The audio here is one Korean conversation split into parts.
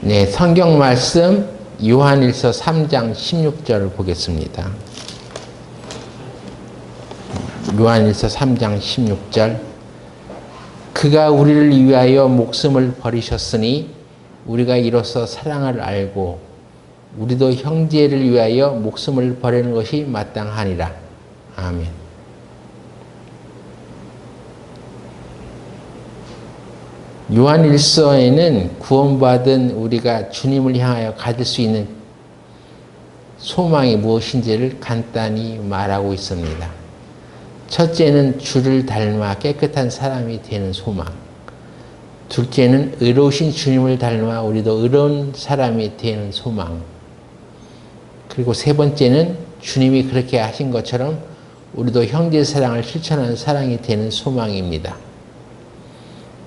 네, 성경 말씀 요한일서 3장 16절을 보겠습니다. 요한일서 3장 16절. 그가 우리를 위하여 목숨을 버리셨으니 우리가 이로써 사랑을 알고 우리도 형제를 위하여 목숨을 버리는 것이 마땅하니라. 아멘. 요한일서에는 구원받은 우리가 주님을 향하여 가질 수 있는 소망이 무엇인지를 간단히 말하고 있습니다. 첫째는 주를 닮아 깨끗한 사람이 되는 소망. 둘째는 의로우신 주님을 닮아 우리도 의로운 사람이 되는 소망. 그리고 세 번째는 주님이 그렇게 하신 것처럼 우리도 형제 사랑을 실천하는 사랑이 되는 소망입니다.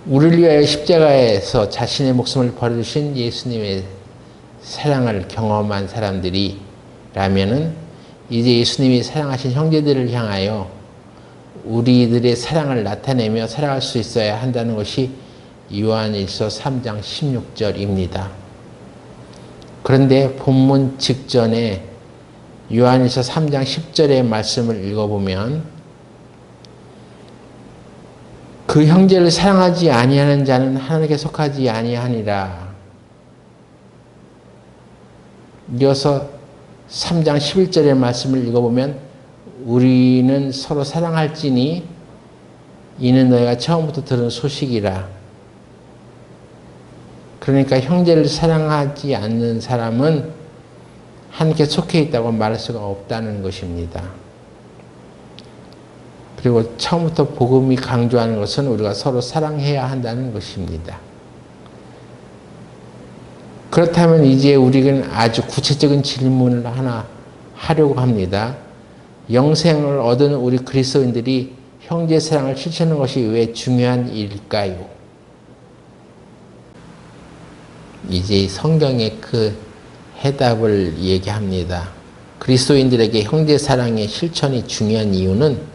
우리를 위하여 십자가에서 자신의 목숨을 버려주신 예수님의 사랑을 경험한 사람들이라면은 이제 예수님이 사랑하신 형제들을 향하여 우리들의 사랑을 나타내며 살아갈 수 있어야 한다는 것이 요한일서 3장 16절입니다. 그런데 본문 직전에 요한일서 3장 10절의 말씀을 읽어보면 그 형제를 사랑하지 아니하는 자는 하나님께 속하지 아니하니라. 이어서 3장 11절의 말씀을 읽어보면 우리는 서로 사랑할지니 이는 너희가 처음부터 들은 소식이라. 그러니까 형제를 사랑하지 않는 사람은 하나님께 속해 있다고 말할 수가 없다는 것입니다. 그리고 처음부터 복음이 강조하는 것은 우리가 서로 사랑해야 한다는 것입니다. 그렇다면 이제 우리는 아주 구체적인 질문을 하나 하려고 합니다. 영생을 얻은 우리 그리스도인들이 형제 사랑을 실천하는 것이 왜 중요한 일일까요? 이제 성경의 그 해답을 얘기합니다. 그리스도인들에게 형제 사랑의 실천이 중요한 이유는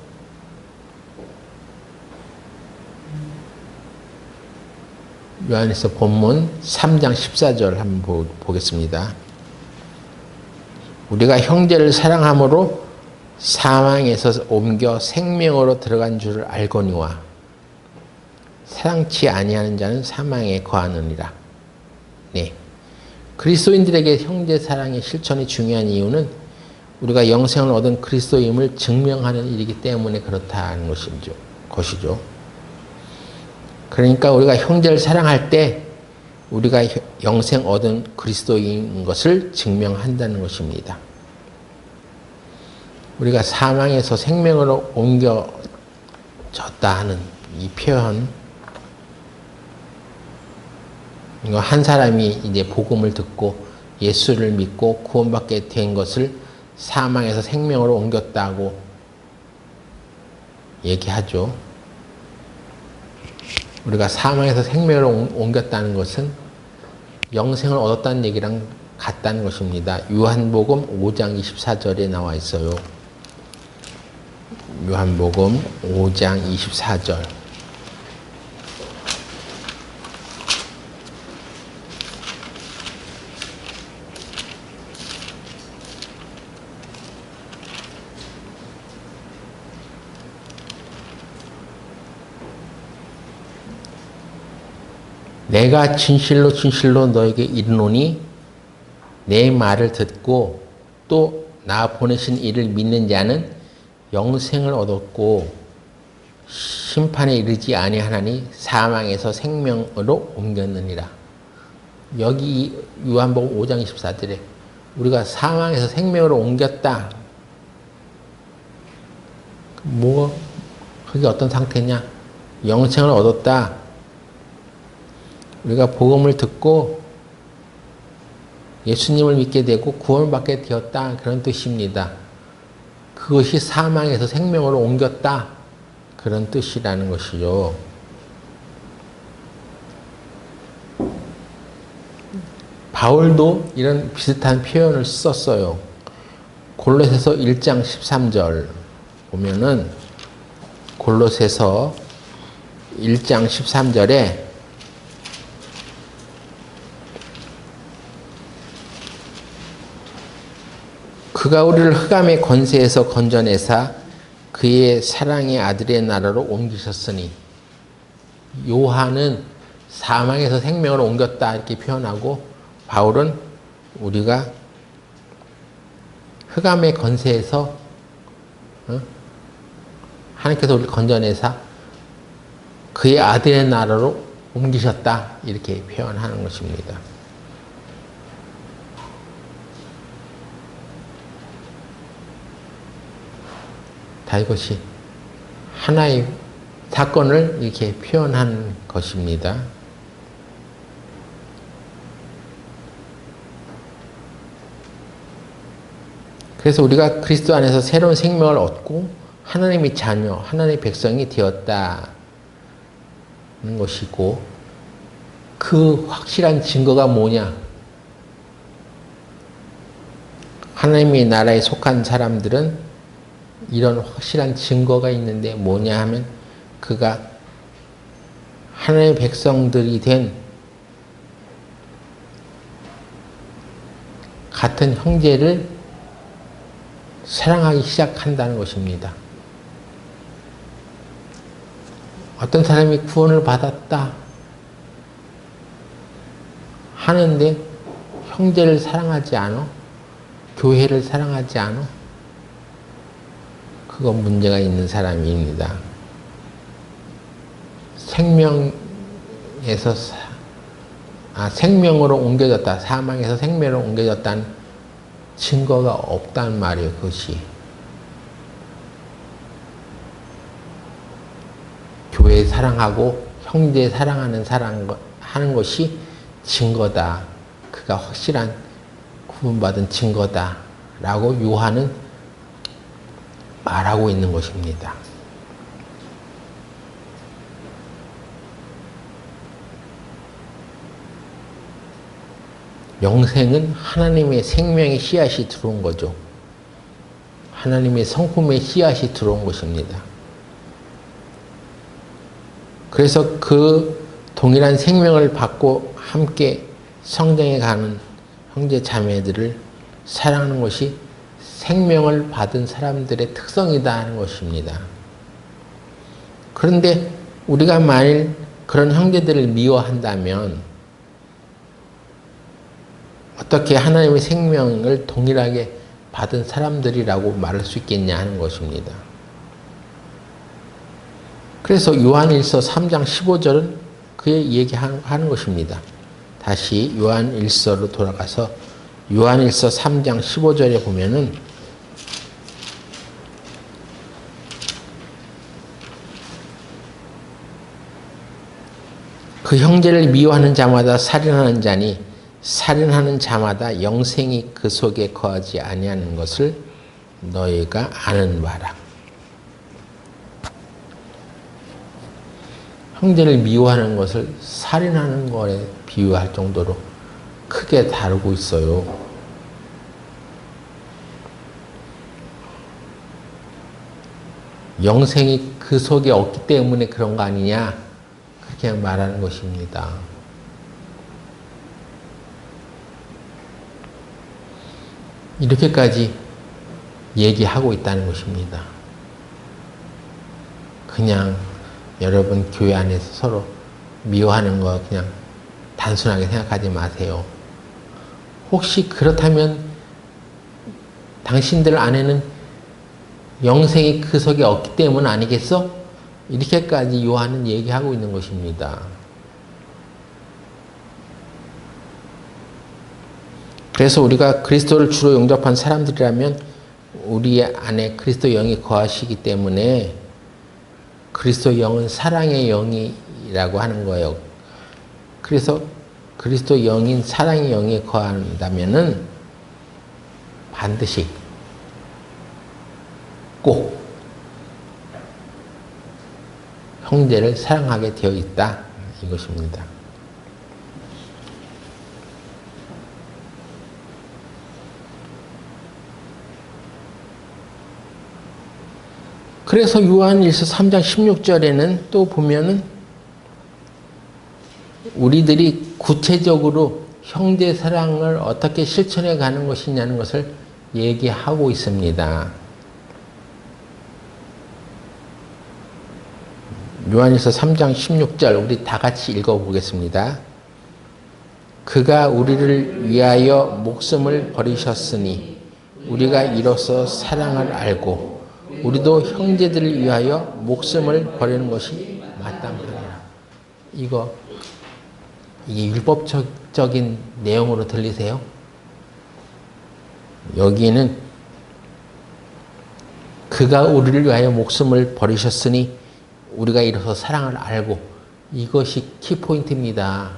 요한일서 본문 3장 14절 한번 보겠습니다. 우리가 형제를 사랑함으로 사망에서 옮겨 생명으로 들어간 줄을 알거니와 사랑치 아니하는 자는 사망에 거하느니라. 네, 그리스도인들에게 형제 사랑의 실천이 중요한 이유는 우리가 영생을 얻은 그리스도임을 증명하는 일이기 때문에 그렇다는 것이죠. 그러니까 우리가 형제를 사랑할 때 우리가 영생 얻은 그리스도인 것을 증명한다는 것입니다. 우리가 사망에서 생명으로 옮겨졌다 하는 이 표현, 한 사람이 이제 복음을 듣고 예수를 믿고 구원받게 된 것을 사망에서 생명으로 옮겼다고 얘기하죠. 우리가 사망에서 생명으로 옮겼다는 것은 영생을 얻었다는 얘기랑 같다는 것입니다. 요한복음 5장 24절에 나와 있어요. 요한복음 5장 24절. 내가 진실로 진실로 너에게 이르노니 내 말을 듣고 또 나 보내신 이를 믿는 자는 영생을 얻었고 심판에 이르지 아니하나니 사망에서 생명으로 옮겼느니라. 여기 요한복음 5장 24절에 우리가 사망에서 생명으로 옮겼다. 그게 어떤 상태냐? 영생을 얻었다. 우리가 복음을 듣고 예수님을 믿게 되고 구원을 받게 되었다. 그런 뜻입니다. 그것이 사망에서 생명으로 옮겼다. 그런 뜻이라는 것이죠. 바울도 이런 비슷한 표현을 썼어요. 골로새서 1장 13절 보면은 골로새서 1장 13절에 그가 우리를 흑암의 권세에서 건져내사 그의 사랑의 아들의 나라로 옮기셨으니, 요한은 사망에서 생명을 옮겼다 이렇게 표현하고, 바울은 우리가 흑암의 권세에서 하나님께서 우리를 건져내사 그의 아들의 나라로 옮기셨다 이렇게 표현하는 것입니다. 다 이것이 하나의 사건을 이렇게 표현한 것입니다. 그래서 우리가 그리스도 안에서 새로운 생명을 얻고 하나님의 자녀, 하나님의 백성이 되었다는 것이고, 그 확실한 증거가 뭐냐? 하나님의 나라에 속한 사람들은 이런 확실한 증거가 있는데 뭐냐 하면, 그가 하나님의 백성들이 된 같은 형제를 사랑하기 시작한다는 것입니다. 어떤 사람이 구원을 받았다 하는데 형제를 사랑하지 않아? 교회를 사랑하지 않아? 그건 문제가 있는 사람입니다. 생명으로 옮겨졌다. 사망에서 생명으로 옮겨졌다는 증거가 없단 말이에요, 그것이. 교회 사랑하고 형제 사랑하는 하는 것이 증거다. 그가 확실한 구원받은 증거다. 라고 요한은 말하고 있는 것입니다. 영생은 하나님의 생명의 씨앗이 들어온 거죠. 하나님의 성품의 씨앗이 들어온 것입니다. 그래서 그 동일한 생명을 받고 함께 성장해 가는 형제 자매들을 사랑하는 것이 생명을 받은 사람들의 특성이다 하는 것입니다. 그런데 우리가 만일 그런 형제들을 미워한다면 어떻게 하나님의 생명을 동일하게 받은 사람들이라고 말할 수 있겠냐 하는 것입니다. 그래서 요한일서 3장 15절은 그의 얘기하는 것입니다. 다시 요한일서로 돌아가서 요한일서 3장 15절에 보면은 그 형제를 미워하는 자마다 살인하는 자니 살인하는 자마다 영생이 그 속에 거하지 아니하는 것을 너희가 아는 바라. 형제를 미워하는 것을 살인하는 것에 비유할 정도로 크게 다루고 있어요. 영생이 그 속에 없기 때문에 그런 거 아니냐? 그렇게 말하는 것입니다. 이렇게까지 얘기하고 있다는 것입니다. 그냥 여러분 교회 안에서 서로 미워하는 거 그냥 단순하게 생각하지 마세요. 혹시 그렇다면 당신들 안에는 영생이 그 속에 없기 때문 아니겠어? 이렇게까지 요한은 얘기하고 있는 것입니다. 그래서 우리가 그리스도를 주로 영접한 사람들이라면 우리 안에 그리스도 영이 거하시기 때문에 그리스도 영은 사랑의 영이라고 하는 거예요. 그래서 그리스도 영인 사랑의 영이 거한다면은 반드시 꼭 형제를 사랑하게 되어 있다 이것입니다. 그래서 요한일서 3장 16절에는 또 보면은 우리들이 구체적으로 형제 사랑을 어떻게 실천해 가는 것이냐는 것을 얘기하고 있습니다. 요한일서 3장 16절 우리 다 같이 읽어보겠습니다. 그가 우리를 위하여 목숨을 버리셨으니 우리가 이로써 사랑을 알고 우리도 형제들을 위하여 목숨을 버리는 것이 마땅하니라. 이게 율법적인 내용으로 들리세요? 여기는 그가 우리를 위하여 목숨을 버리셨으니 우리가 이로써 사랑을 알고, 이것이 키포인트입니다.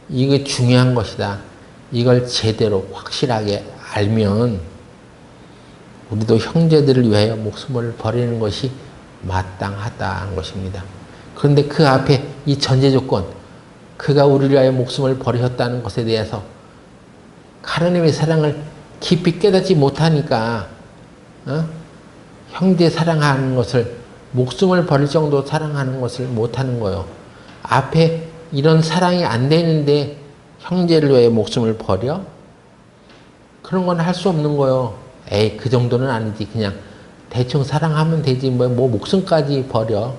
이게 중요한 것이다. 이걸 제대로 확실하게 알면 우리도 형제들을 위하여 목숨을 버리는 것이 마땅하다는 것입니다. 그런데 그 앞에 이 전제 조건, 그가 우리를 위하여 목숨을 버리셨다는 것에 대해서 하나님의 사랑을 깊이 깨닫지 못하니까 형제 사랑하는 것을, 목숨을 버릴 정도 사랑하는 것을 못하는 거예요. 앞에 이런 사랑이 안 되는데 형제를 위해 목숨을 버려? 그런 건 할 수 없는 거예요. 에이, 그 정도는 아니지. 그냥 대충 사랑하면 되지. 뭐 목숨까지 버려.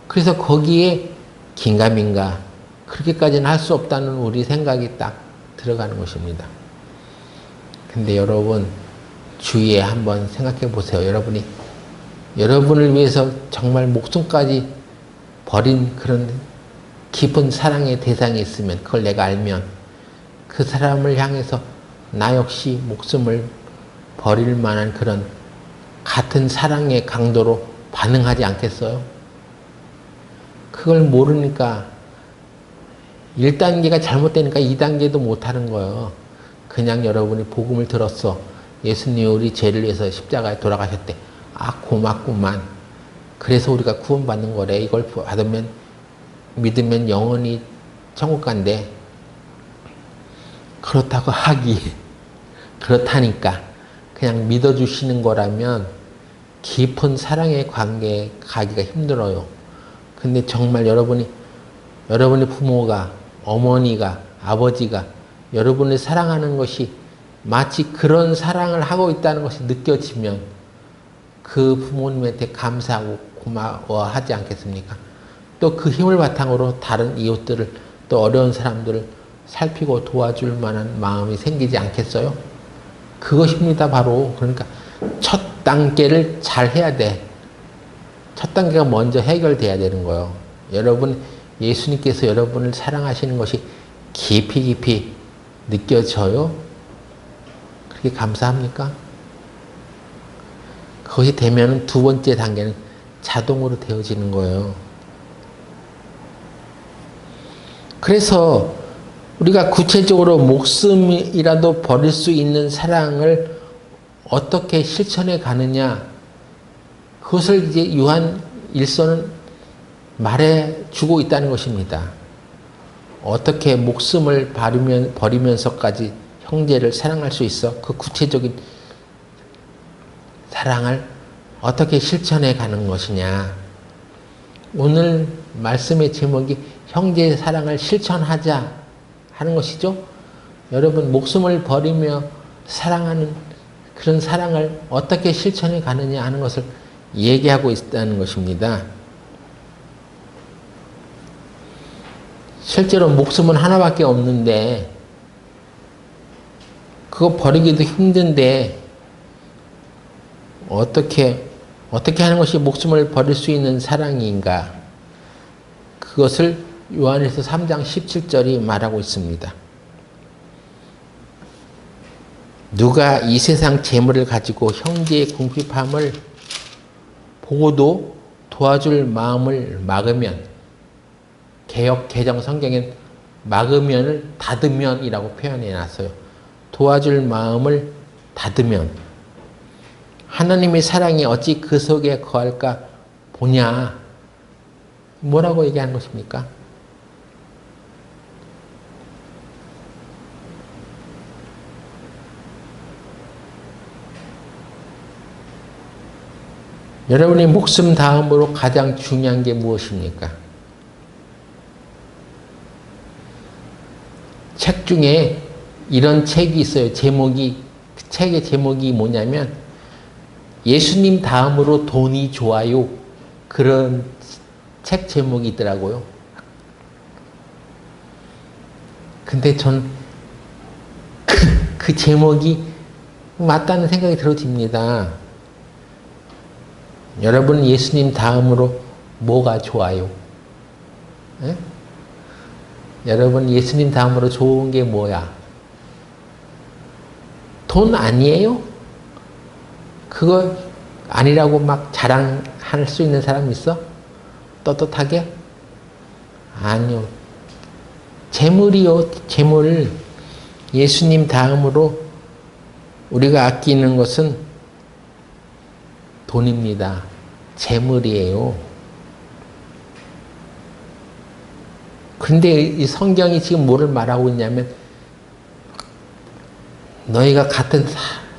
그래서 거기에 긴가민가 그렇게까지는 할 수 없다는 우리 생각이 딱 들어가는 것입니다. 근데 여러분 주위에 한번 생각해 보세요. 여러분을 위해서 정말 목숨까지 버린 그런 깊은 사랑의 대상이 있으면, 그걸 내가 알면 그 사람을 향해서 나 역시 목숨을 버릴 만한 그런 같은 사랑의 강도로 반응하지 않겠어요? 그걸 모르니까 1단계가 잘못되니까 2단계도 못하는 거예요. 그냥 여러분이 복음을 들었어. 예수님이 우리 죄를 위해서 십자가에 돌아가셨대. 아, 고맙구만. 그래서 우리가 구원받는 거래. 이걸 받으면, 믿으면 영원히 천국 간대. 그렇다고 그렇다니까 그냥 믿어주시는 거라면 깊은 사랑의 관계에 가기가 힘들어요. 근데 정말 여러분의 부모가, 어머니가, 아버지가 여러분을 사랑하는 것이 마치 그런 사랑을 하고 있다는 것이 느껴지면 그 부모님한테 감사하고 고마워하지 않겠습니까? 또 그 힘을 바탕으로 다른 이웃들을, 또 어려운 사람들을 살피고 도와줄 만한 마음이 생기지 않겠어요? 그것입니다, 바로. 그러니까 첫 단계를 잘 해야 돼. 첫 단계가 먼저 해결돼야 되는 거예요. 예수님께서 여러분을 사랑하시는 것이 깊이 느껴져요? 그렇게 감사합니까? 그것이 되면 두 번째 단계는 자동으로 되어지는 거예요. 그래서 우리가 구체적으로 목숨이라도 버릴 수 있는 사랑을 어떻게 실천해 가느냐, 그것을 이제 요한 1서는 말해주고 있다는 것입니다. 어떻게 목숨을 버리면서까지 형제를 사랑할 수 있어? 그 구체적인 사랑을 어떻게 실천해 가는 것이냐. 오늘 말씀의 제목이 형제의 사랑을 실천하자 하는 것이죠. 여러분, 목숨을 버리며 사랑하는 그런 사랑을 어떻게 실천해 가느냐 하는 것을 얘기하고 있다는 것입니다. 실제로 목숨은 하나밖에 없는데 그거 버리기도 힘든데 어떻게 하는 것이 목숨을 버릴 수 있는 사랑인가? 그것을 요한일서 3장 17절이 말하고 있습니다. 누가 이 세상 재물을 가지고 형제의 궁핍함을 보고도 도와줄 마음을 막으면, 개정 성경엔 막으면을 닫으면이라고 표현해 놨어요. 도와줄 마음을 닫으면 하나님의 사랑이 어찌 그 속에 거할까 보냐. 뭐라고 얘기하는 것입니까? 여러분의 목숨 다음으로 가장 중요한 게 무엇입니까? 책 중에 이런 책이 있어요. 제목이 그 책의 제목이 뭐냐면 예수님 다음으로 돈이 좋아요. 그런 책 제목이 있더라고요. 근데 전 그 제목이 맞다는 생각이 들어집니다. 여러분 예수님 다음으로 뭐가 좋아요? 에? 여러분 예수님 다음으로 좋은 게 뭐야? 돈 아니에요? 그거 아니라고 막 자랑할 수 있는 사람 있어? 떳떳하게? 아니요. 재물이요. 재물. 예수님 다음으로 우리가 아끼는 것은 돈입니다. 재물이에요. 그런데 이 성경이 지금 뭐를 말하고 있냐면 너희가 같은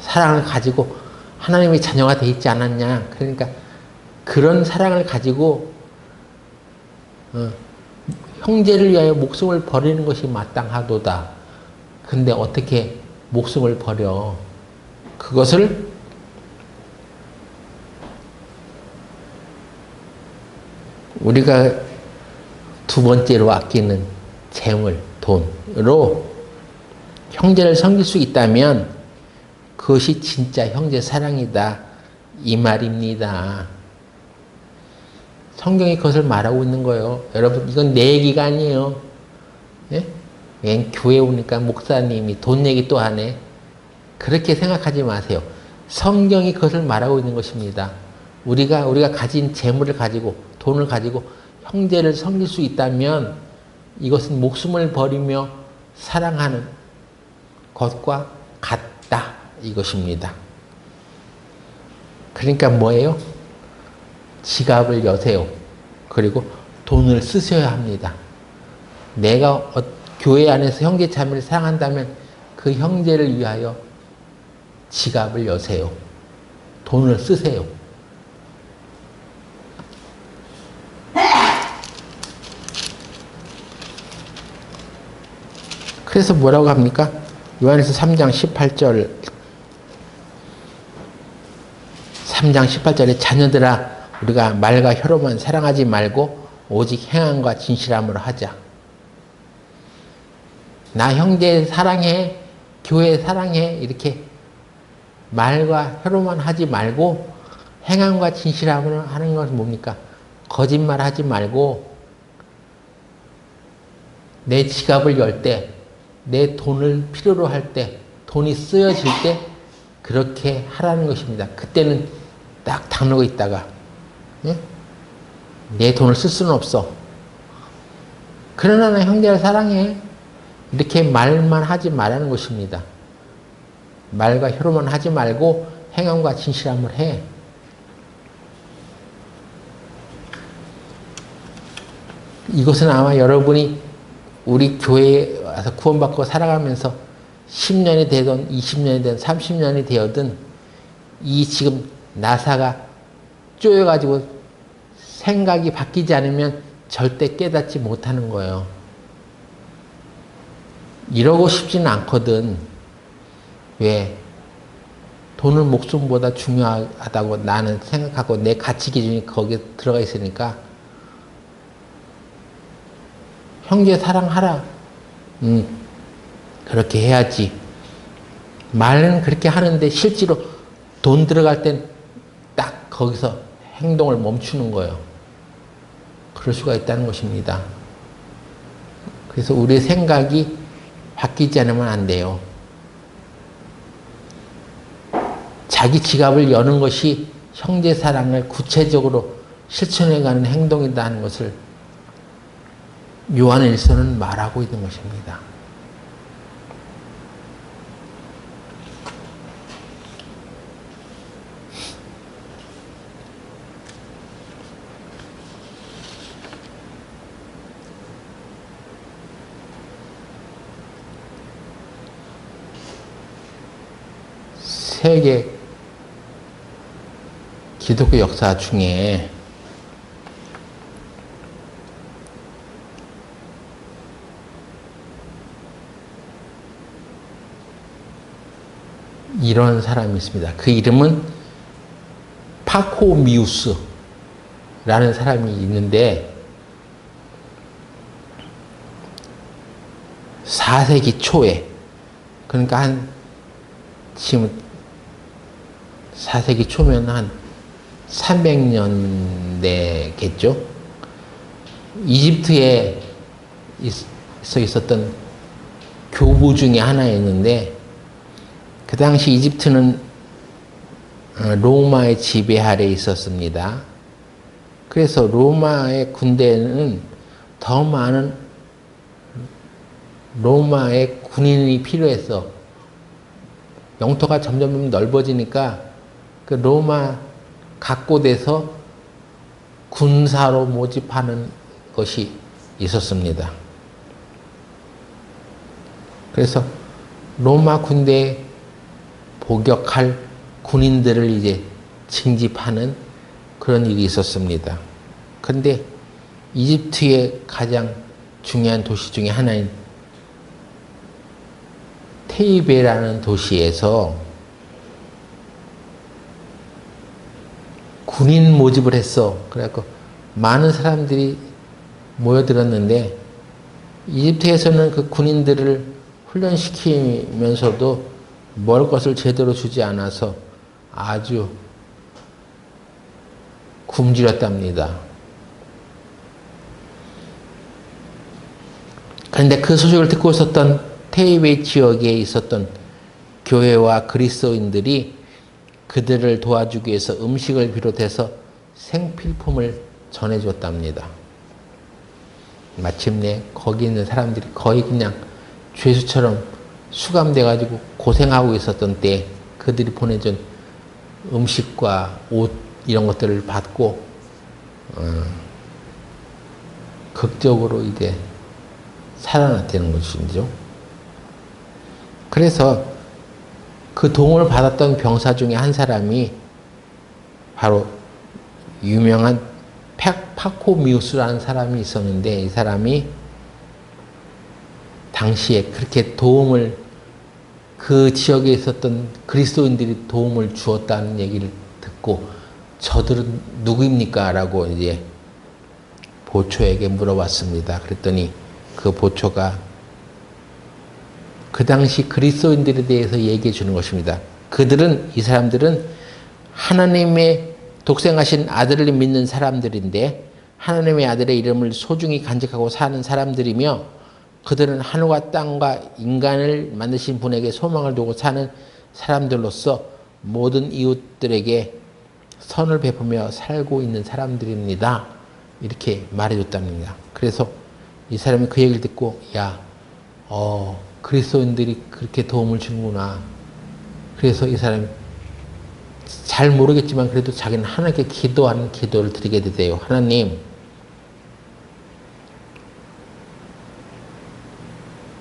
사랑을 가지고 하나님의 자녀가 돼 있지 않았냐. 그러니까 그런 사랑을 가지고 형제를 위하여 목숨을 버리는 것이 마땅하도다. 근데 어떻게 목숨을 버려? 그것을 우리가 두 번째로 아끼는 재물, 돈으로 형제를 섬길 수 있다면 그것이 진짜 형제 사랑이다. 이 말입니다. 성경이 그것을 말하고 있는 거예요. 여러분 이건 내 얘기가 아니에요. 예? 웬 교회 오니까 목사님이 돈 얘기 또 하네. 그렇게 생각하지 마세요. 성경이 그것을 말하고 있는 것입니다. 우리가 가진 재물을 가지고 돈을 가지고 형제를 섬길 수 있다면 이것은 목숨을 버리며 사랑하는 것과 같다. 이것입니다. 그러니까 뭐예요? 지갑을 여세요. 그리고 돈을 쓰셔야 합니다. 내가 교회 안에서 형제 자매를 사랑한다면 그 형제를 위하여 지갑을 여세요. 돈을 쓰세요. 그래서 뭐라고 합니까? 요한일서 3장 18절 3장 18절에 자녀들아 우리가 말과 혀로만 사랑하지 말고 오직 행함과 진실함으로 하자. 나 형제 사랑해, 교회 사랑해 이렇게 말과 혀로만 하지 말고 행함과 진실함으로 하는 것은 뭡니까? 거짓말 하지 말고 내 지갑을 열 때, 내 돈을 필요로 할 때, 돈이 쓰여질 때 그렇게 하라는 것입니다. 그때는 딱 다누고 있다가 예? 내 돈을 쓸 수는 없어. 그러나 나 형제를 사랑해. 이렇게 말만 하지 말라는 것입니다. 말과 혀로만 하지 말고 행함과 진실함을 해. 이것은 아마 여러분이 우리 교회에 와서 구원받고 살아가면서 10년이 되든 20년이 되든 30년이 되었든 이 지금 나사가 쪼여가지고 생각이 바뀌지 않으면 절대 깨닫지 못하는 거예요. 이러고 싶지는 않거든. 왜? 돈은 목숨보다 중요하다고 나는 생각하고 내 가치 기준이 거기에 들어가 있으니까 형제 사랑하라. 그렇게 해야지. 말은 그렇게 하는데 실제로 돈 들어갈 땐 딱 거기서 행동을 멈추는 거예요. 그럴 수가 있다는 것입니다. 그래서 우리의 생각이 바뀌지 않으면 안 돼요. 자기 지갑을 여는 것이 형제 사랑을 구체적으로 실천해가는 행동이다 하는 것을 요한일서는 말하고 있는 것입니다. 세계 기독교 역사 중에 이런 사람이 있습니다. 그 이름은 파코미우스라는 사람이 있는데 4세기 초에, 그러니까 한 지금 4세기 초면 한 300년대겠죠. 이집트에 있었던 교부 중에 하나였는데, 그 당시 이집트는 로마의 지배 아래에 있었습니다. 그래서 로마의 군대는 더 많은 로마의 군인이 필요했어. 영토가 점점 넓어지니까 그 로마 각 곳에서 군사로 모집하는 것이 있었습니다. 그래서 로마 군대에 복역할 군인들을 이제 징집하는 그런 일이 있었습니다. 그런데 이집트의 가장 중요한 도시 중에 하나인 테이베라는 도시에서 군인 모집을 했어. 그래갖고 많은 사람들이 모여들었는데, 이집트에서는 그 군인들을 훈련시키면서도 먹을 것을 제대로 주지 않아서 아주 굶주렸답니다. 그런데 그 소식을 듣고 있었던 테이베 지역에 있었던 교회와 그리스도인들이 그들을 도와주기 위해서 음식을 비롯해서 생필품을 전해줬답니다. 마침내 거기 있는 사람들이 거의 그냥 죄수처럼 수감돼가지고 고생하고 있었던 때 그들이 보내준 음식과 옷 이런 것들을 받고 극적으로 이제 살아났다는 것이죠. 그래서 그 도움을 받았던 병사 중에 한 사람이 바로 유명한 파코미우스라는 사람이 있었는데, 이 사람이 당시에 그렇게 도움을, 그 지역에 있었던 그리스도인들이 도움을 주었다는 얘기를 듣고 저들은 누구입니까? 라고 이제 보초에게 물어봤습니다. 그랬더니 그 보초가 그 당시 그리스도인들에 대해서 얘기해 주는 것입니다. 이 사람들은 하나님의 독생하신 아들을 믿는 사람들인데, 하나님의 아들의 이름을 소중히 간직하고 사는 사람들이며, 그들은 하늘과 땅과 인간을 만드신 분에게 소망을 두고 사는 사람들로서 모든 이웃들에게 선을 베푸며 살고 있는 사람들입니다. 이렇게 말해줬답니다. 그래서 이 사람이 그 얘기를 듣고, 그리스도인들이 그렇게 도움을 주는구나. 그래서 이 사람이 잘 모르겠지만 그래도 자기는 하나님께 기도하는 기도를 드리게 되대요. 하나님,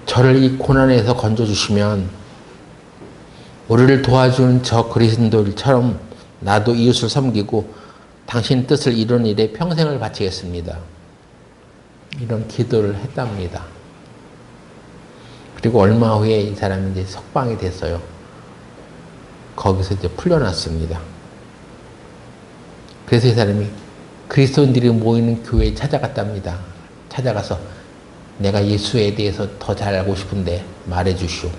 저를 이 고난에서 건져주시면 우리를 도와주는 저 그리스도인들처럼 나도 이웃을 섬기고 당신 뜻을 이루는 일에 평생을 바치겠습니다. 이런 기도를 했답니다. 그리고 얼마 후에 이 사람이 이제 석방이 됐어요. 거기서 이제 풀려났습니다. 그래서 이 사람이 그리스도인들이 모이는 교회에 찾아갔답니다. 찾아가서 내가 예수에 대해서 더 잘 알고 싶은데 말해 주시오.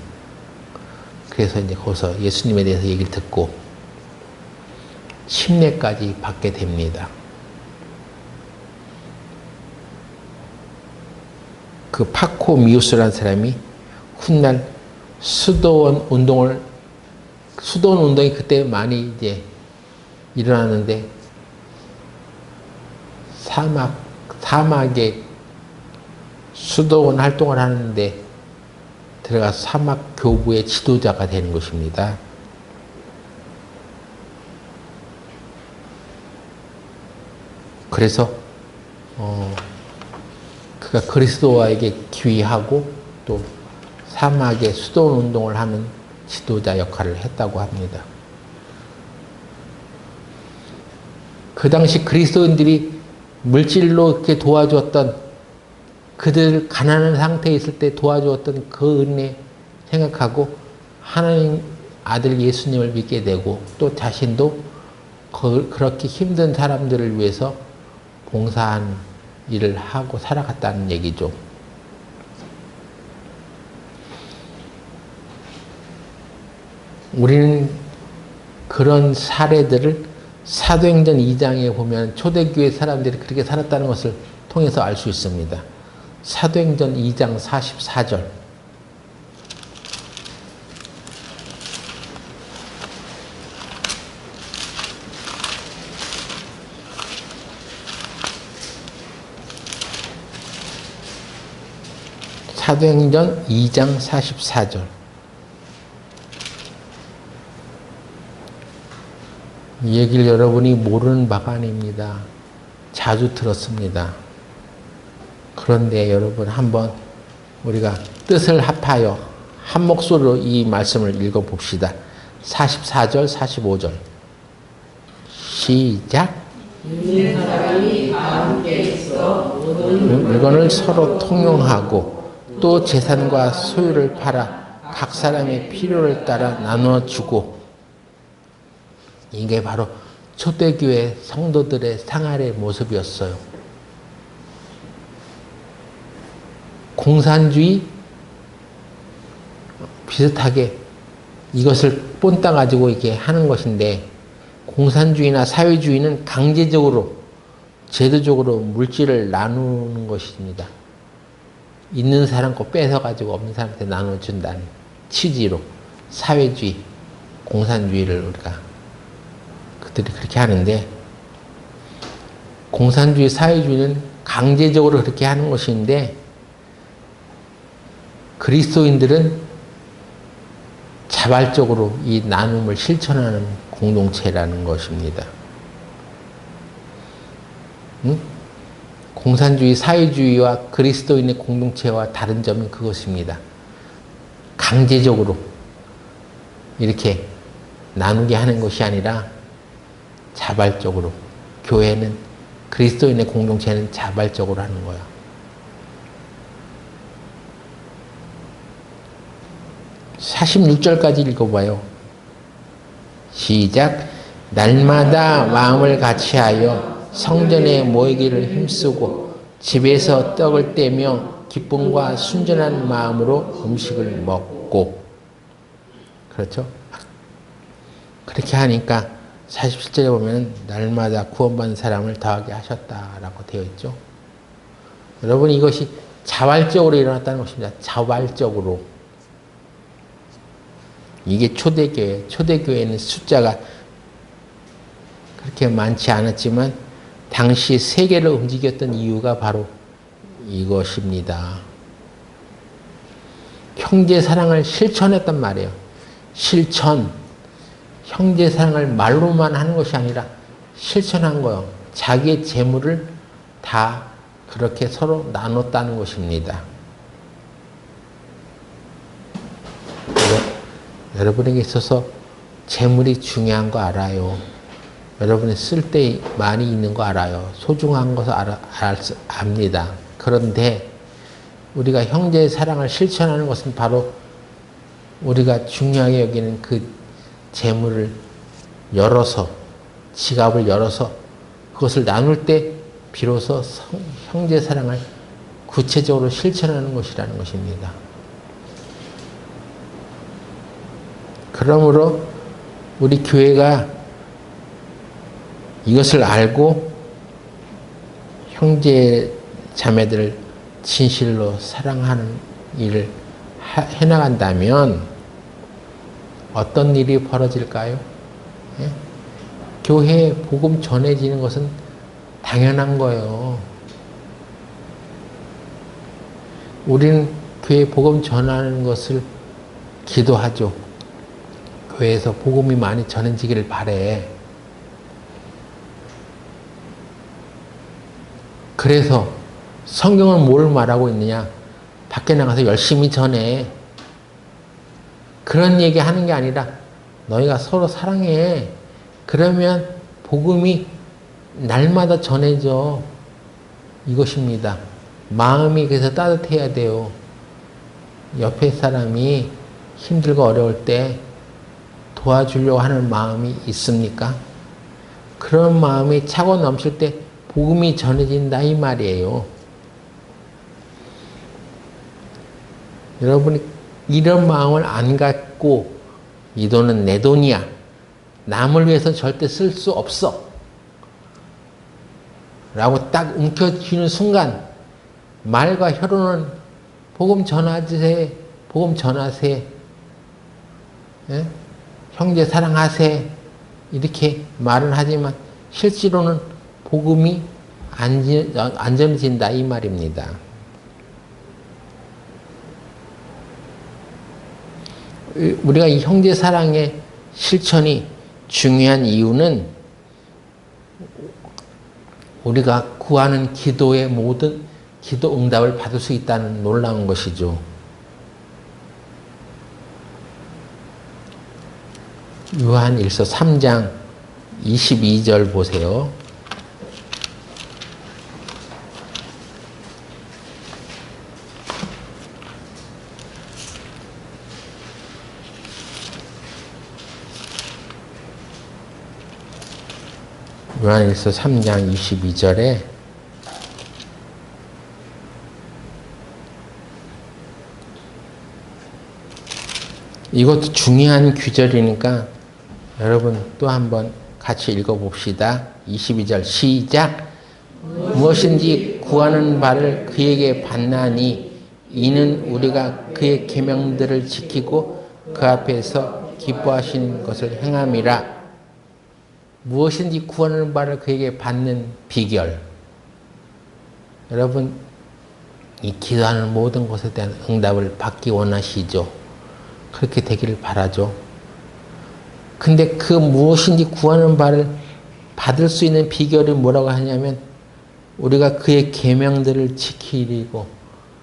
그래서 이제 거기서 예수님에 대해서 얘기를 듣고 침례까지 받게 됩니다. 그 파코미우스라는 사람이 훗날 수도원 운동이 그때 많이 이제 일어나는데, 사막에 수도원 활동을 하는데 들어가서 사막 교부의 지도자가 되는 것입니다. 그래서 그가 그리스도와에게 귀의하고 또 사막에 수도원 운동을 하는 지도자 역할을 했다고 합니다. 그 당시 그리스도인들이 물질로 이렇게 도와주었던, 그들 가난한 상태에 있을 때 도와주었던 그 은혜 생각하고 하나님 아들 예수님을 믿게 되고 또 자신도 그렇게 힘든 사람들을 위해서 봉사한 일을 하고 살아갔다는 얘기죠. 우리는 그런 사례들을 사도행전 2장에 보면 초대교회 사람들이 그렇게 살았다는 것을 통해서 알 수 있습니다. 사도행전 2장 44절. 사도행전 2장 44절. 이 얘기를 여러분이 모르는 바가 아닙니다. 자주 들었습니다. 그런데 여러분 한번 우리가 뜻을 합하여 한 목소리로 이 말씀을 읽어봅시다. 44절, 45절. 시작. 믿는 사람이 다 함께 있어 물건을 서로 통용하고 또 재산과 소유를 팔아 각 사람의 필요를 따라 나눠주고. 이게 바로 초대교회 성도들의 생활의 모습이었어요. 공산주의 비슷하게 이것을 본따 가지고 이렇게 하는 것인데, 공산주의나 사회주의는 강제적으로 제도적으로 물질을 나누는 것입니다. 있는 사람 거 뺏어가지고 없는 사람한테 나눠준다는 취지로 사회주의, 공산주의를 우리가 그들이 그렇게 하는데, 공산주의, 사회주의는 강제적으로 그렇게 하는 것인데 그리스도인들은 자발적으로 이 나눔을 실천하는 공동체라는 것입니다. 공산주의, 사회주의와 그리스도인의 공동체와 다른 점은 그것입니다. 강제적으로 이렇게 나누게 하는 것이 아니라 자발적으로, 교회는, 그리스도인의 공동체는 자발적으로 하는 거야. (46절까지) 읽어봐요. 시작. 날마다 마음을 같이하여 성전에 모이기를 힘쓰고 집에서 떡을 떼며 기쁨과 순전한 마음으로 음식을 먹고. 그렇죠? 그렇게 하니까 47절에 보면 날마다 구원받는 사람을 더하게 하셨다라고 되어 있죠. 여러분, 이것이 자발적으로 일어났다는 것입니다. 자발적으로. 이게 초대교회. 초대교회는 숫자가 그렇게 많지 않았지만 당시 세계를 움직였던 이유가 바로 이것입니다. 형제 사랑을 실천했단 말이에요. 실천. 형제 사랑을 말로만 하는 것이 아니라 실천한 거예요. 자기의 재물을 다 그렇게 서로 나눴다는 것입니다. 여러분에게 있어서 재물이 중요한 거 알아요. 여러분이 쓸 때 많이 있는 거 알아요. 소중한 것을 압니다. 그런데 우리가 형제의 사랑을 실천하는 것은 바로 우리가 중요하게 여기는 그 재물을 열어서, 지갑을 열어서 그것을 나눌 때 비로소 형제 사랑을 구체적으로 실천하는 것이라는 것입니다. 그러므로 우리 교회가 이것을 알고 형제 자매들을 진실로 사랑하는 일을 해나간다면 어떤 일이 벌어질까요? 예? 교회에 복음 전해지는 것은 당연한 거예요. 우리는 교회에 복음 전하는 것을 기도하죠. 교회에서 복음이 많이 전해지기를 바래. 그래서 성경은 뭘 말하고 있느냐? 밖에 나가서 열심히 전해. 그런 얘기 하는 게 아니라 너희가 서로 사랑해. 그러면 복음이 날마다 전해져. 이것입니다. 마음이 그래서 따뜻해야 돼요. 옆에 사람이 힘들고 어려울 때 도와주려고 하는 마음이 있습니까? 그런 마음이 차고 넘칠 때 복음이 전해진다 이 말이에요. 여러분이 이런 마음을 안 갖고 이 돈은 내 돈이야. 남을 위해서 절대 쓸 수 없어. 라고 딱 움켜쥐는 순간 말과 혀로는 복음 전하세요. 복음 전하세요. 예? 형제 사랑하세요. 이렇게 말은 하지만 실제로는 복음이 안 전해진다 이 말입니다. 우리가 이 형제 사랑의 실천이 중요한 이유는 우리가 구하는 기도의 모든 기도 응답을 받을 수 있다는 놀라운 것이죠. 요한일서 3장 22절 보세요. 요한일서 3장 22절에 이것도 중요한 규절이니까 여러분 또 한번 같이 읽어봅시다. 22절 시작. 무엇인지 구하는 바를 그에게 받나니 이는 우리가 그의 계명들을 지키고 그 앞에서 기뻐하시는 것을 행함이라. 무엇인지 구하는 바를 그에게 받는 비결. 여러분, 이 기도하는 모든 것에 대한 응답을 받기 원하시죠? 그렇게 되기를 바라죠. 근데 그 무엇인지 구하는 바를 받을 수 있는 비결이 뭐라고 하냐면 우리가 그의 계명들을 지키고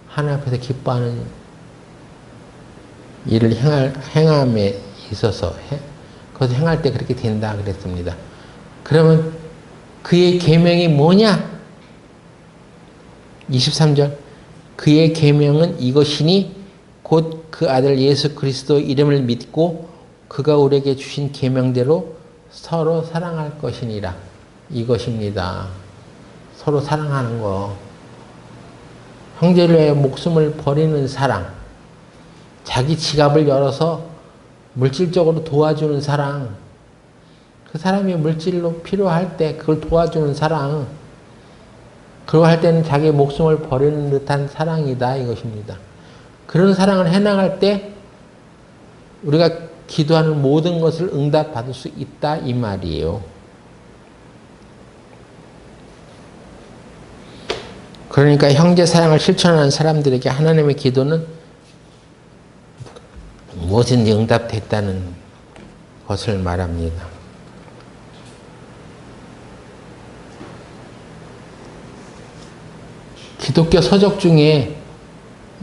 하나님 앞에서 기뻐하는 일을 행함에 있어서 그것을 행할 때 그렇게 된다 그랬습니다. 그러면 그의 계명이 뭐냐? 23절 그의 계명은 이것이니 곧 그 아들 예수 그리스도 이름을 믿고 그가 우리에게 주신 계명대로 서로 사랑할 것이니라. 이것입니다. 서로 사랑하는 거. 형제를 위해 목숨을 버리는 사랑. 자기 지갑을 열어서 물질적으로 도와주는 사랑. 그 사람이 물질로 필요할 때 그걸 도와주는 사랑. 그러할 때는 자기 목숨을 버리는 듯한 사랑이다 이것입니다. 그런 사랑을 해나갈 때 우리가 기도하는 모든 것을 응답받을 수 있다 이 말이에요. 그러니까 형제 사랑을 실천하는 사람들에게 하나님의 기도는 무엇인지 응답됐다는 것을 말합니다. 기독교 서적 중에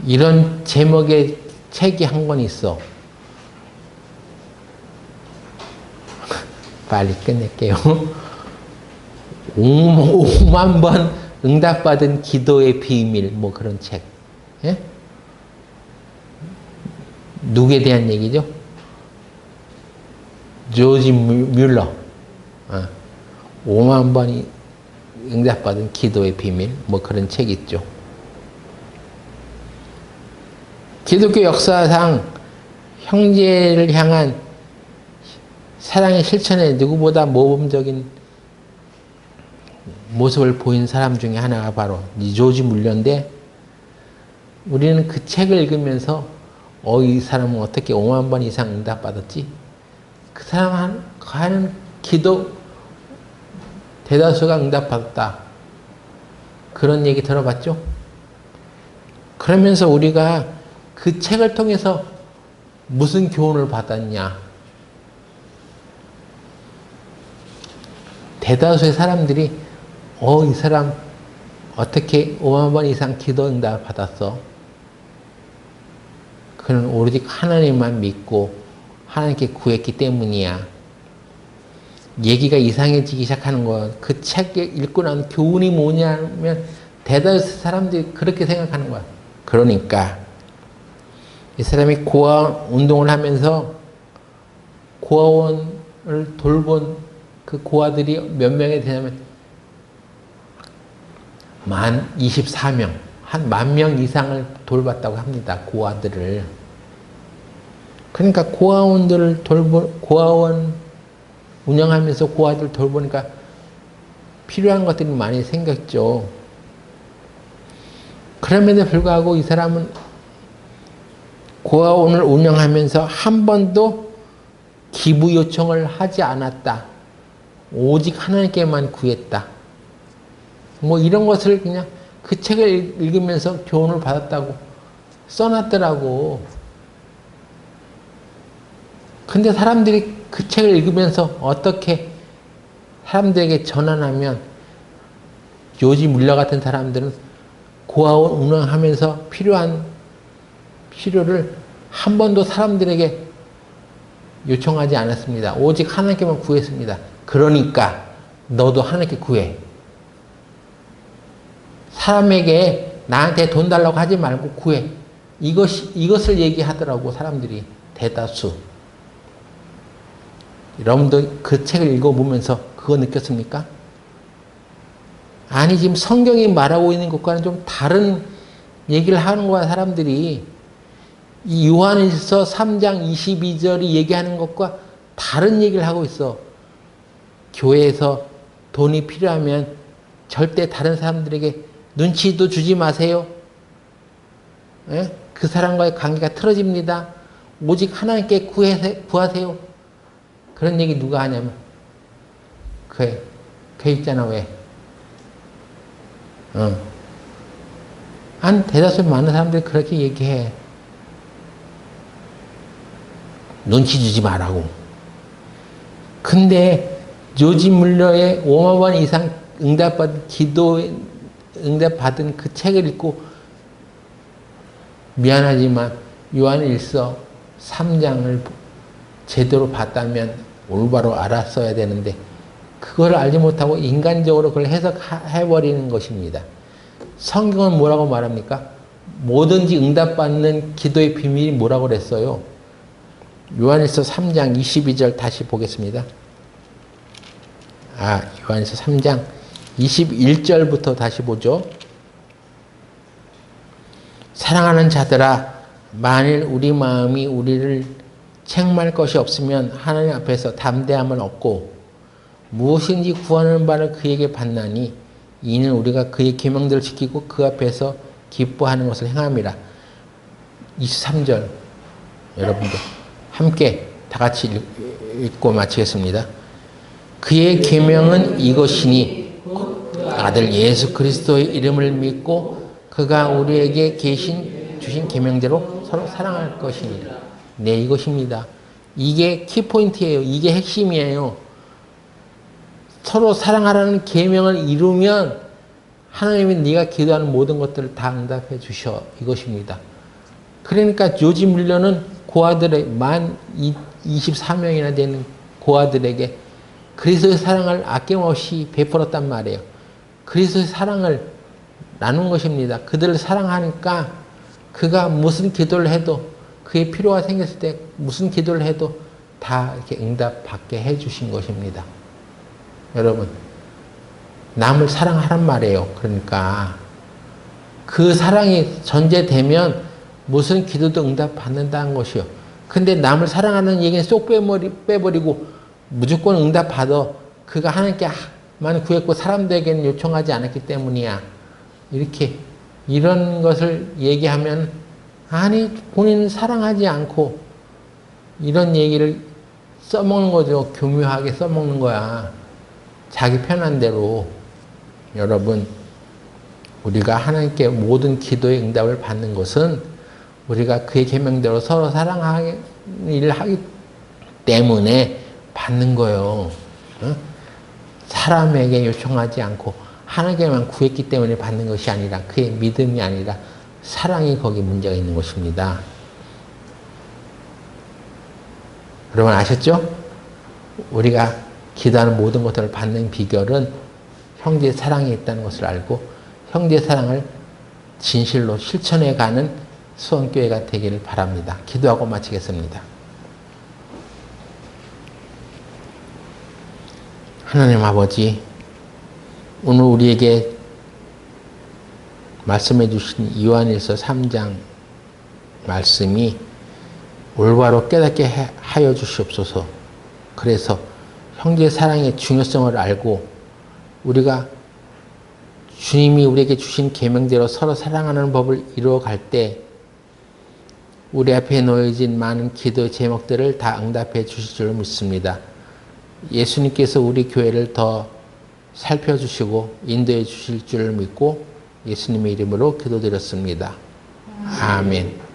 이런 제목의 책이 한 권 있어. 빨리 끝낼게요. 5만 번 응답받은 기도의 비밀, 뭐 그런 책. 예? 누구에 대한 얘기죠? 조지 뮬러. 5만 번이 응답받은 기도의 비밀, 뭐 그런 책 있죠. 기독교 역사상 형제를 향한 사랑의 실천에 누구보다 모범적인 모습을 보인 사람 중에 하나가 바로 조지 뮬러인데 우리는 그 책을 읽으면서 이 사람은 어떻게 5만 번 이상 응답받았지? 그 사람 하는 기도 대다수가 응답받았다. 그런 얘기 들어봤죠? 그러면서 우리가 그 책을 통해서 무슨 교훈을 받았냐? 대다수의 사람들이 이 사람 어떻게 5만 번 이상 기도 응답을 받았어? 그는 오로지 하나님만 믿고 하나님께 구했기 때문이야. 얘기가 이상해지기 시작하는 거야. 그 책 읽고 난 교훈이 뭐냐면 대다수 사람들이 그렇게 생각하는 거야. 그러니까 이 사람이 고아 운동을 하면서 고아원을 돌본 그 고아들이 몇 명이 되냐면 24명, 한 10,000명 이상을 돌봤다고 합니다. 고아들을. 그러니까 고아원 운영하면서 고아들 돌보니까 필요한 것들이 많이 생겼죠. 그럼에도 불구하고 이 사람은 고아원을 운영하면서 한 번도 기부 요청을 하지 않았다. 오직 하나님께만 구했다. 뭐 이런 것을 그냥 그 책을 읽으면서 교훈을 받았다고 써놨더라고. 근데 사람들이 그 책을 읽으면서 어떻게 사람들에게 전환하면 요지 물려 같은 사람들은 고아원 운영하면서 필요한 필요를 한 번도 사람들에게 요청하지 않았습니다. 오직 하나님께만 구했습니다. 그러니까 너도 하나님께 구해. 사람에게 나한테 돈 달라고 하지 말고 구해. 이것을 얘기하더라고, 사람들이. 대다수. 여러분도 그 책을 읽어보면서 그거 느꼈습니까? 아니, 지금 성경이 말하고 있는 것과는 좀 다른 얘기를 하는 거야, 사람들이. 이 요한일서 3장 22절이 얘기하는 것과 다른 얘기를 하고 있어. 교회에서 돈이 필요하면 절대 다른 사람들에게 눈치도 주지 마세요. 예? 그 사람과의 관계가 틀어집니다. 오직 하나님께 구하세요. 그런 얘기 누가 하냐면 그 있잖아. 왜? 한 대다수 많은 사람들이 그렇게 얘기해. 눈치 주지 말라고. 근데 요지 물러의 5만 번 이상 응답받은 그 책을 읽고 미안하지만 요한일서 3장을 제대로 봤다면 올바로 알았어야 되는데 그걸 알지 못하고 인간적으로 그걸 해석해버리는 것입니다. 성경은 뭐라고 말합니까? 뭐든지 응답받는 기도의 비밀이 뭐라고 그랬어요? 요한일서 3장 22절 다시 보겠습니다. 요한일서 3장 21절부터 다시 보죠. 사랑하는 자들아, 만일 우리 마음이 우리를 책망할 것이 없으면 하나님 앞에서 담대함을 얻고 무엇인지 구하는 바를 그에게 받나니 이는 우리가 그의 계명들을 지키고 그 앞에서 기뻐하는 것을 행함이라. 23절 여러분들 함께 다 같이 읽고 마치겠습니다. 그의 계명은 이것이니 아들 예수 그리스도의 이름을 믿고 그가 우리에게 주신 계명대로 서로 사랑할 것입니다. 네, 이것입니다. 이게 키포인트예요. 이게 핵심이에요. 서로 사랑하라는 계명을 이루면 하나님이 네가 기도하는 모든 것들을 다 응답해 주셔. 이것입니다. 그러니까 요지 물려는 고아들의 24명이나 되는 고아들에게 그리스도의 사랑을 아낌없이 베풀었단 말이에요. 그리스도의 사랑을 나눈 것입니다. 그들을 사랑하니까 그가 무슨 기도를 해도 그의 필요가 생겼을 때 무슨 기도를 해도 다 이렇게 응답받게 해주신 것입니다. 여러분, 남을 사랑하란 말이에요. 그러니까 그 사랑이 전제되면 무슨 기도도 응답받는다는 것이요. 근데 남을 사랑하는 얘기는 쏙 빼버리고 무조건 응답받아. 그가 하나님께만 구했고 사람들에게는 요청하지 않았기 때문이야. 이런 것을 얘기하면 아니 본인은 사랑하지 않고 이런 얘기를 써먹는 거죠. 교묘하게 써먹는 거야. 자기 편한 대로. 여러분, 우리가 하나님께 모든 기도의 응답을 받는 것은 우리가 그의 계명대로 서로 사랑하는 일을 하기 때문에 받는 거예요. 사람에게 요청하지 않고 하나님께만 구했기 때문에 받는 것이 아니라 그의 믿음이 아니라 사랑이 거기 문제가 있는 것입니다. 여러분 아셨죠? 우리가 기도하는 모든 것들을 받는 비결은 형제의 사랑이 있다는 것을 알고 형제의 사랑을 진실로 실천해가는 수원교회가 되기를 바랍니다. 기도하고 마치겠습니다. 하나님 아버지, 오늘 우리에게 말씀해 주신 요한일서 3장 말씀이 올바로 깨닫게 하여 주시옵소서. 그래서 형제 사랑의 중요성을 알고 우리가 주님이 우리에게 주신 계명대로 서로 사랑하는 법을 이루어갈 때 우리 앞에 놓여진 많은 기도 제목들을 다 응답해 주실 줄 믿습니다. 예수님께서 우리 교회를 더 살펴주시고 인도해 주실 줄 믿고 예수님의 이름으로 기도드렸습니다. 아멘.